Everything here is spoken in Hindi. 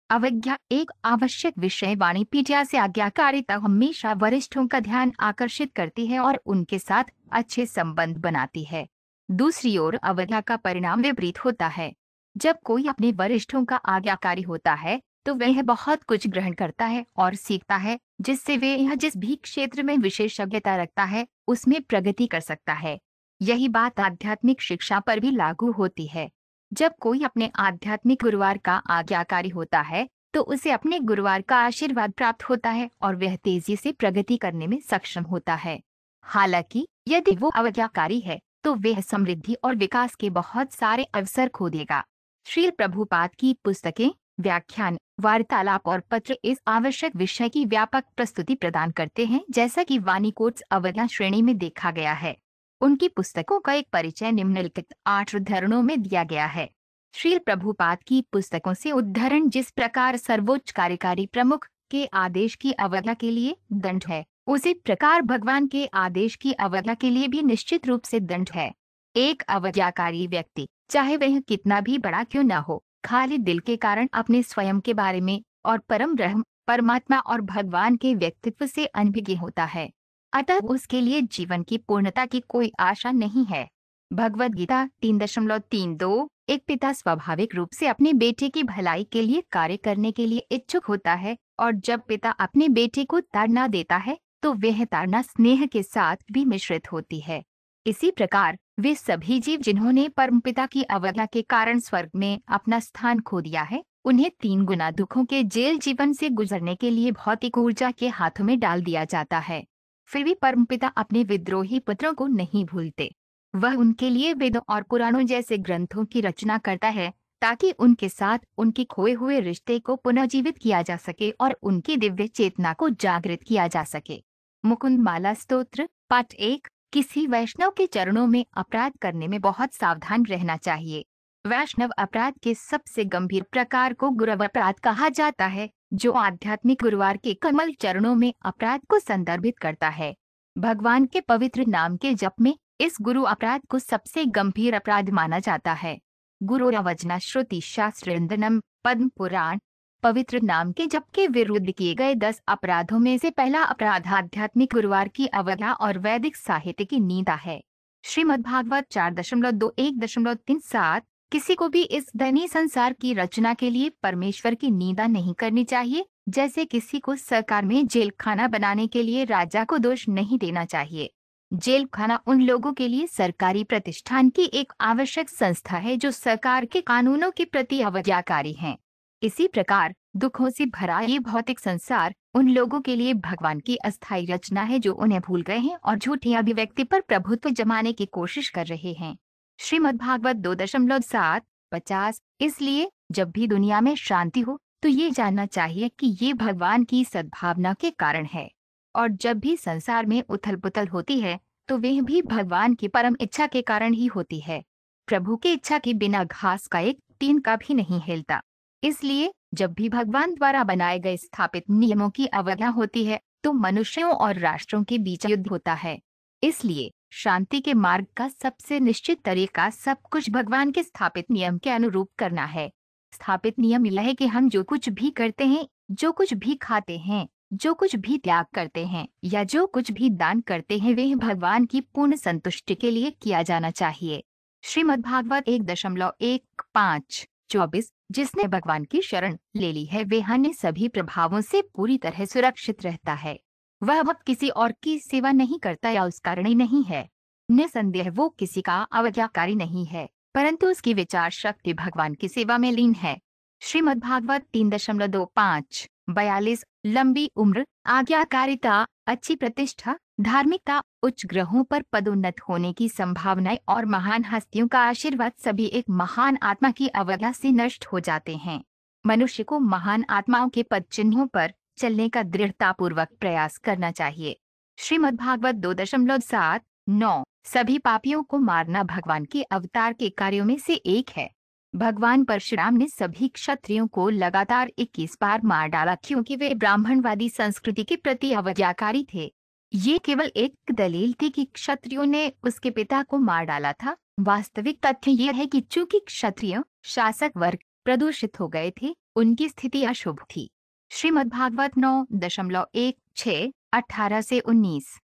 अवज्ञा एक आवश्यक विषय वाणिपीडिया से आज्ञाकारिता हमेशा वरिष्ठों का ध्यान आकर्षित करती है और उनके साथ अच्छे संबंध बनाती है। दूसरी ओर अवज्ञा का परिणाम विपरीत होता है। जब कोई अपने वरिष्ठों का आज्ञाकारी होता है तो वह बहुत कुछ ग्रहण करता है और सीखता है, जिससे वे यह जिस भी क्षेत्र में विशेषज्ञता रखता है उसमें प्रगति कर सकता है। यही बात आध्यात्मिक शिक्षा पर भी लागू होती है। जब कोई अपने आध्यात्मिक गुरुवार का आज्ञाकारी होता है तो उसे अपने गुरुवार का आशीर्वाद प्राप्त होता है और वह तेजी से प्रगति करने में सक्षम होता है। हालांकि यदि वो अवज्ञाकारी है तो वह समृद्धि और विकास के बहुत सारे अवसर खो देगा। श्रील प्रभुपाद की पुस्तकें, व्याख्यान, वार्तालाप और पत्र इस आवश्यक विषय की व्यापक प्रस्तुति प्रदान करते हैं, जैसा कि वाणी कोट्स अवज्ञा श्रेणी में देखा गया है। उनकी पुस्तकों का एक परिचय निम्नलिखित 8 उद्धरणों में दिया गया है। श्रील प्रभुपाद की पुस्तकों से उद्धरण जिस प्रकार सर्वोच्च कार्यकारी प्रमुख के आदेश की अवज्ञा के लिए दंड है, उसी प्रकार भगवान के आदेश की अवज्ञा के लिए भी निश्चित रूप से दंड है। एक अवज्ञाकारी व्यक्ति, चाहे वह कितना भी बड़ा क्यों न हो, खाली दिल के कारण अपने स्वयं के बारे में और परम ब्रह्म, परमात्मा और भगवान के व्यक्तित्व से अनभिज्ञ होता है। अतः उसके लिए जीवन की पूर्णता की कोई आशा नहीं है। भगवद गीता 3.32। एक पिता स्वाभाविक रूप से अपने बेटे की भलाई के लिए कार्य करने के लिए इच्छुक होता है, और जब पिता अपने बेटे को ताड़ना देता है तो वह ताड़ना स्नेह के साथ भी मिश्रित होती है। इसी प्रकार वे सभी जीव जिन्होंने परमपिता की अवज्ञा के कारण स्वर्ग में अपना स्थान खो दिया है, उन्हें 3 गुना दुखों के जेल जीवन से गुजरने के लिए भौतिक ऊर्जा के हाथों में डाल दिया जाता है। फिर भी परमपिता अपने विद्रोही पुत्रों को नहीं भूलते। वह उनके लिए वेदों और पुराणों जैसे ग्रंथों की रचना करता है ताकि उनके साथ उनके खोए हुए रिश्ते को पुनर्जीवित किया जा सके और उनकी दिव्य चेतना को जागृत किया जा सके। मुकुंद माला स्तोत्र पाठ 1। किसी वैष्णव के चरणों में अपराध करने में बहुत सावधान रहना चाहिए। वैष्णव अपराध के सबसे गंभीर प्रकार को गुरव अपराध कहा जाता है, जो आध्यात्मिक गुरुवार के कमल चरणों में अपराध को संदर्भित करता है। भगवान के पवित्र नाम के जप में इस गुरु अपराध को सबसे गंभीर अपराध माना जाता है। गुरु अवजना श्रुति शास्त्र इंदनम पद्म पुराण। पवित्र नाम के जप के विरुद्ध किए गए 10 अपराधों में से पहला अपराध आध्यात्मिक गुरुवार की अवज्ञा और वैदिक साहित्य की निंदा है। श्रीमद्भागवत 4.2.1.37। किसी को भी इस धनी संसार की रचना के लिए परमेश्वर की निंदा नहीं करनी चाहिए, जैसे किसी को सरकार में जेल खाना बनाने के लिए राजा को दोष नहीं देना चाहिए। जेल खाना उन लोगों के लिए सरकारी प्रतिष्ठान की एक आवश्यक संस्था है जो सरकार के कानूनों के प्रति अवज्ञाकारी हैं। इसी प्रकार दुखों से भरा ये भौतिक संसार उन लोगों के लिए भगवान की अस्थायी रचना है जो उन्हें भूल गए हैं और झूठी अभिव्यक्ति पर प्रभुत्व जमाने की कोशिश कर रहे हैं। श्रीमद्भागवत 2.7-50। इसलिए जब भी दुनिया में शांति हो तो ये जानना चाहिए कि ये भगवान की सद्भावना के कारण है, और जब भी संसार में उथल पुथल होती है तो वह भी भगवान की परम इच्छा के कारण ही होती है। प्रभु की इच्छा के बिना घास का एक तीन का भी नहीं हिलता। इसलिए जब भी भगवान द्वारा बनाए गए स्थापित नियमों की अवज्ञा होती है तो मनुष्यों और राष्ट्रों के बीच युद्ध होता है। इसलिए शांति के मार्ग का सबसे निश्चित तरीका सब कुछ भगवान के स्थापित नियम के अनुरूप करना है। स्थापित नियम यह है कि हम जो कुछ भी करते हैं, जो कुछ भी खाते हैं, जो कुछ भी त्याग करते हैं या जो कुछ भी दान करते हैं, वह भगवान की पूर्ण संतुष्टि के लिए किया जाना चाहिए। श्रीमद्भागवत 1.1.5-24। जिसने भगवान की शरण ले ली है वह अन्य सभी प्रभावों से पूरी तरह सुरक्षित रहता है। वह अब किसी और की सेवा नहीं करता या उसका ऋणी नहीं है। निसंदेह वो किसी का अवज्ञाकारी नहीं है, परंतु उसकी विचार शक्ति भगवान की सेवा में लीन है। श्रीमद्भागवत 3.25-42। लंबी उम्र, आज्ञाकारिता, अच्छी प्रतिष्ठा, धार्मिकता, उच्च ग्रहों पर पदोन्नत होने की संभावनाएं और महान हस्तियों का आशीर्वाद सभी एक महान आत्मा की अवज्ञा से नष्ट हो जाते हैं। मनुष्य को महान आत्माओं के पद चिन्हों पर चलने का दृढ़तापूर्वक प्रयास करना चाहिए। श्रीमद्भागवत 2.7-9। सभी पापियों को मारना भगवान के अवतार के कार्यों में से एक है। भगवान परशुराम ने सभी क्षत्रियों को लगातार 21 बार मार डाला क्योंकि वे ब्राह्मणवादी संस्कृति के प्रति अवज्ञाकारी थे। ये केवल एक दलील थी कि क्षत्रियों ने उसके पिता को मार डाला था। वास्तविक तथ्य यह है कि चूंकि क्षत्रिय शासक वर्ग प्रदूषित हो गए थे, उनकी स्थिति अशुभ थी। श्रीमद्भागवत 9.16 18 से 19।